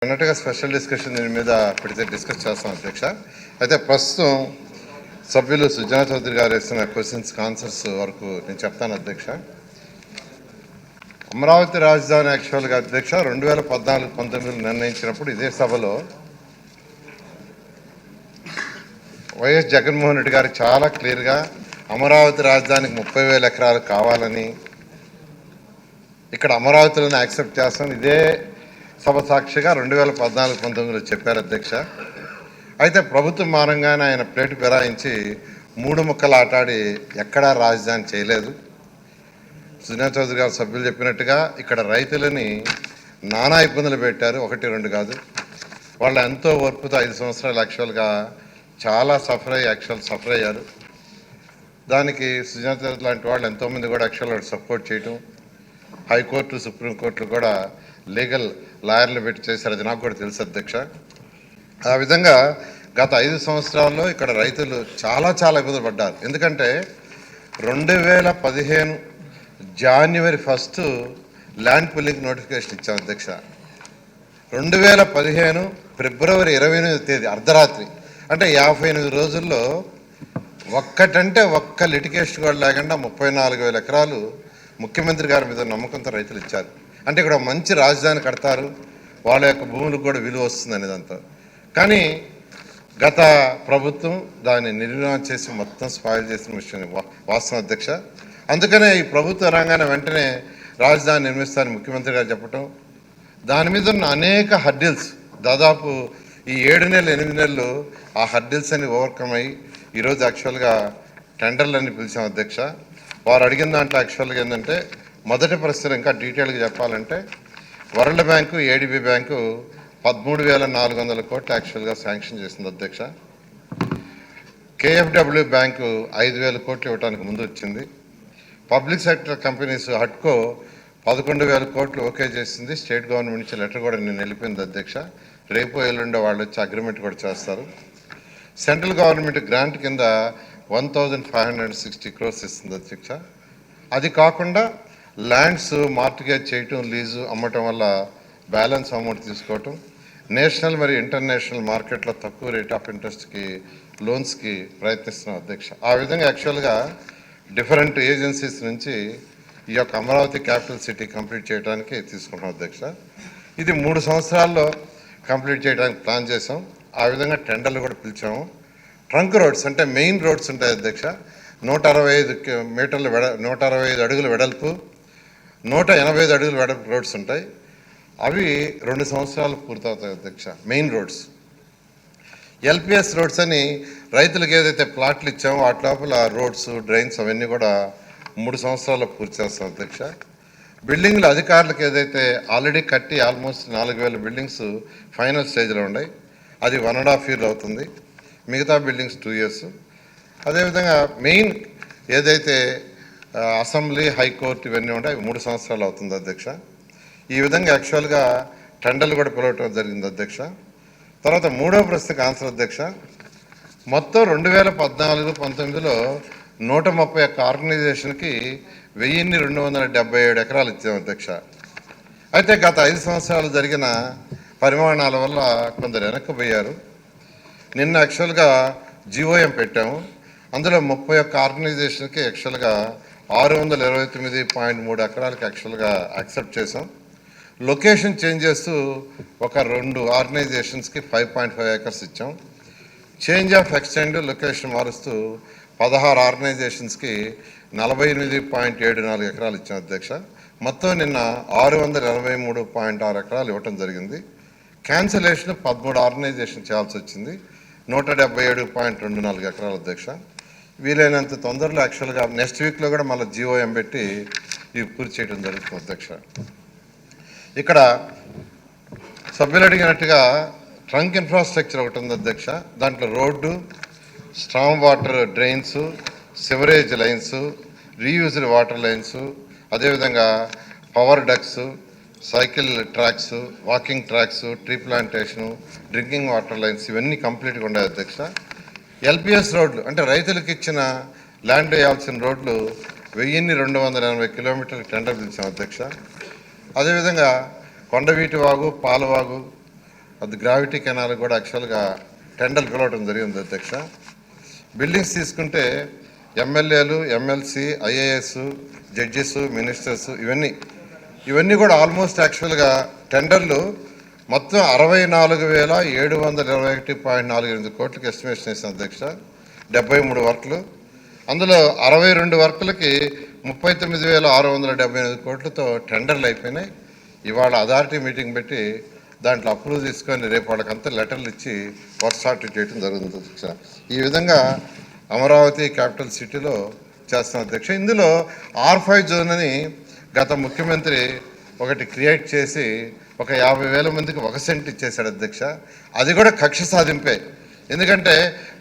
అన్నట్టుగా special discussion దీని మీద పెడితే డిస్కస్ చేస్తాం అధ్యక్ష. అయితే ప్రస్తుతం సభ్యులు సుజనా చౌదరి గారు వేస్తున్న క్వశ్చన్స్కి ఆన్సర్స్ వరకు నేను చెప్తాను అధ్యక్ష. అమరావతి రాజధాని యాక్చువల్గా అధ్యక్ష 2014-19 నిర్ణయించినప్పుడు ఇదే సభలో వైఎస్ జగన్మోహన్ రెడ్డి గారు చాలా క్లియర్గా అమరావతి రాజధానికి 30,000 ఎకరాలు కావాలని, ఇక్కడ అమరావతిలోనే యాక్సెప్ట్ చేస్తాం ఇదే సభ సాక్షిగా 2014-19 చెప్పారు అధ్యక్ష. అయితే ప్రభుత్వం మారంగానే ఆయన ప్లేటు ఫిరాయించి 3 ముక్కలు ఆటాడి ఎక్కడా రాజధాని చేయలేదు. సుజనా చౌదరి గారు సభ్యులు చెప్పినట్టుగా ఇక్కడ రైతులని నానా ఇబ్బందులు పెట్టారు, 1-2 కాదు. వాళ్ళు ఎంతో ఓర్పుతో 5 సంవత్సరాలు యాక్చువల్గా చాలా సఫర్ అయ్యారు. దానికి సుజనా చౌదరి లాంటి వాళ్ళు ఎంతోమంది కూడా యాక్చువల్గా సపోర్ట్ చేయటం, హైకోర్టు సుప్రీంకోర్టులు కూడా లీగల్ లాయర్లు పెట్టి చేశారు, అది నాకు కూడా తెలుసు అధ్యక్ష. ఆ విధంగా గత 5 సంవత్సరాల్లో ఇక్కడ రైతులు చాలా ఇబ్బందులు పడ్డారు. ఎందుకంటే 2015 జనవరి 1 ల్యాండ్ పుల్లింగ్ నోటిఫికేషన్ ఇచ్చాం అధ్యక్ష. 2015 ఫిబ్రవరి 28వ తేదీ అర్ధరాత్రి, అంటే 58 రోజుల్లో ఒక్క లిటిగేషన్ కూడా లేకుండా 34,000 ఎకరాలు ముఖ్యమంత్రి గారి మీద నమ్మకంతో రైతులు ఇచ్చారు. అంటే ఇక్కడ మంచి రాజధాని కడతారు, వాళ్ళ యొక్క భూములకు కూడా విలువ వస్తుంది అనేదంతా. కానీ గత ప్రభుత్వం దాన్ని నిర్వహణ చేసి మొత్తం స్పాయిల్ చేసిన విషయం వాస్తవం అధ్యక్ష. అందుకనే ఈ ప్రభుత్వ రంగాన్ని వెంటనే రాజధాని నిర్మిస్తారని ముఖ్యమంత్రి గారు చెప్పటం, దాని మీద ఉన్న అనేక హర్డిల్స్, దాదాపు ఈ 7 నెలలు 8 నెలలు ఆ హర్డిల్స్ అని ఓవర్కమ్ అయ్యి ఈరోజు యాక్చువల్గా టెండర్లన్నీ పిలిచాం అధ్యక్ష. వారు అడిగిన దాంట్లో యాక్చువల్గా ఏంటంటే, మొదటి ప్రశ్న ఇంకా డీటెయిల్గా చెప్పాలంటే వరల్డ్ బ్యాంకు ఏడీబీ బ్యాంకు 13,400 కోట్లు యాక్చువల్గా శాంక్షన్ చేసింది అధ్యక్ష. కేఎఫ్డబ్ల్యూ బ్యాంకు 5,000 కోట్లు ఇవ్వడానికి ముందు వచ్చింది. పబ్లిక్ సెక్టర్ కంపెనీస్ హట్కో 11,000 కోట్లు ఓకే చేసింది. స్టేట్ గవర్నమెంట్ నుంచి లెటర్ కూడా నేను వెళ్ళిపోయింది అధ్యక్ష. రేపు ఎల్లుండే వాళ్ళు వచ్చి అగ్రిమెంట్ కూడా చేస్తారు. సెంట్రల్ గవర్నమెంట్ గ్రాంట్ కింద 1,560 crores ఇస్తుంది అధ్యక్ష. అది కాకుండా ల్యాండ్స్ మార్టిగేజ్ చేయటం, లీజు అమ్మటం వల్ల బ్యాలెన్స్ అమౌంట్ తీసుకోవటం, నేషనల్ మరియు ఇంటర్నేషనల్ మార్కెట్లో తక్కువ రేట్ ఆఫ్ ఇంట్రెస్ట్కి లోన్స్కి ప్రయత్నిస్తున్నాం అధ్యక్ష. ఆ విధంగా యాక్చువల్గా డిఫరెంట్ ఏజెన్సీస్ నుంచి ఈ యొక్క అమరావతి క్యాపిటల్ సిటీ కంప్లీట్ చేయడానికి తీసుకుంటున్నాం అధ్యక్ష. ఇది 3 సంవత్సరాల్లో కంప్లీట్ చేయడానికి ప్లాన్ చేసాం. ఆ విధంగా టెండర్లు కూడా పిలిచాము. ట్రంక్ రోడ్స్ అంటే మెయిన్ రోడ్స్ ఉంటాయి అధ్యక్ష. 165 మీటర్లు 165 అడుగుల వెడల్పు, 185 అడుగుల వెడల్పు రోడ్స్ ఉంటాయి. అవి 2 సంవత్సరాలు పూర్తవుతాయి అధ్యక్ష. Main roads. ఎల్పిఎస్ రోడ్స్ అని రైతులకు ఏదైతే ప్లాట్లు ఇచ్చామో వాటి లోపల రోడ్స్, డ్రైన్స్ అవన్నీ కూడా 3 సంవత్సరాల్లో పూర్తి చేస్తాం అధ్యక్ష. బిల్డింగ్లు అధికారులకు ఏదైతే ఆల్రెడీ కట్టి ఆల్మోస్ట్ 4,000 బిల్డింగ్స్ ఫైనల్ స్టేజ్లో ఉన్నాయి, అది 1.5 year అవుతుంది. మిగతా బిల్డింగ్స్ 2 years. అదేవిధంగా మెయిన్ ఏదైతే అసెంబ్లీ, హైకోర్టు ఇవన్నీ ఉంటాయి 3 సంవత్సరాలు అవుతుంది అధ్యక్ష. ఈ విధంగా యాక్చువల్గా టెండర్లు కూడా పిలవటం జరిగింది అధ్యక్ష. తర్వాత 3వ ప్రశ్నకు ఆన్సర్ అధ్యక్ష. మొత్తం 2014-19లో 131 ఆర్గనైజేషన్కి 1,277 ఎకరాలు ఇచ్చాం అధ్యక్ష. అయితే గత 5 సంవత్సరాలు జరిగిన పరిమాణాల వల్ల కొందరు వెనక్కిపోయారు. నిన్న యాక్చువల్గా జిఓఎం పెట్టాము. అందులో 31 ఆర్గనైజేషన్కి యాక్చువల్గా 629.3 ఎకరాలకి యాక్చువల్గా యాక్సెప్ట్ చేసాం. లొకేషన్ చేంజ్ చేస్తూ ఒక 2 ఆర్గనైజేషన్స్కి 5.5 acres ఇచ్చాం. చేంజ్ ఆఫ్ ఎక్స్టెండ్ లొకేషన్ మారుస్తూ 16 ఆర్గనైజేషన్స్కి 48.74 ఎకరాలు ఇచ్చాం అధ్యక్ష. మొత్తం నిన్న 683.6 ఎకరాలు ఇవ్వటం జరిగింది. క్యాన్సిలేషన్ 13 ఆర్గనైజేషన్ చేయాల్సి వచ్చింది, 177.24 ఎకరాలు అధ్యక్ష. వీలైనంత తొందరలో యాక్చువల్గా నెక్స్ట్ వీక్లో కూడా మళ్ళీ జిఓఎం పెట్టి ఇవి పూర్తి చేయడం జరుగుతుంది అధ్యక్ష. ఇక్కడ సభ్యులు అడిగినట్టుగా ట్రంక్ ఇన్ఫ్రాస్ట్రక్చర్ ఒకటి ఉంది అధ్యక్ష. దాంట్లో road, strong water drains, sewerage lines, reused water lines, అదేవిధంగా power ducts, cycle tracks, walking tracks, tree plantation, drinking water lines ఇవన్నీ కంప్లీట్గా ఉన్నాయి అధ్యక్ష. ఎల్పిఎస్ రోడ్లు అంటే రైతులకు ఇచ్చిన ల్యాండ్ వేయాల్సిన రోడ్లు 1,280 కిలోమీటర్లకు టెండర్ పిలిచాం అధ్యక్ష. అదేవిధంగా కొండవీటి వాగు, పాలవాగు, అది గ్రావిటీ కెనాల్ కూడా యాక్చువల్గా టెండర్లు పిలవడం జరిగింది అధ్యక్ష. బిల్డింగ్స్ తీసుకుంటే ఎమ్మెల్యేలు, ఎమ్మెల్సీ, ఐఏఎస్, జడ్జెస్, మినిస్టర్స్ ఇవన్నీ కూడా ఆల్మోస్ట్ యాక్చువల్గా టెండర్లు మొత్తం 64,721.48 కోట్లకి ఎస్టిమేషన్ వేసిన అధ్యక్ష. 73 వర్క్లు, అందులో 62 వర్కులకి 39,678 కోట్లతో టెండర్లు అయిపోయినాయి. ఇవాళ అథారిటీ మీటింగ్ పెట్టి దాంట్లో అప్రూవ్ తీసుకొని రేపు వాళ్ళకంతా లెటర్లు ఇచ్చి వర్క్ స్టార్ట్ చేయడం జరుగుతుంది అధ్యక్ష. ఈ విధంగా అమరావతి క్యాపిటల్ సిటీలో చేస్తున్న అధ్యక్ష. ఇందులో R5 జోన్ అని గత ముఖ్యమంత్రి ఒకటి క్రియేట్ చేసి ఒక 50,000 మందికి 1 సెంట్ ఇచ్చేశాడు అధ్యక్ష. అది కూడా కక్ష సాధింపే. ఎందుకంటే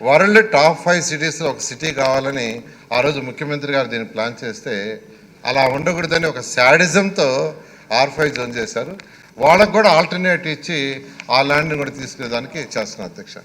వరల్డ్ టాప్ 5 సిటీస్లో ఒక సిటీ కావాలని ఆ రోజు ముఖ్యమంత్రి గారు దీన్ని ప్లాన్ చేస్తే అలా ఉండకూడదని ఒక శాడిజంతో R5 జోన్ చేశారు. వాళ్ళకు కూడా ఆల్టర్నేట్ ఇచ్చి ఆ ల్యాండ్ని కూడా తీసుకునేదానికి చేస్తున్నారు అధ్యక్ష.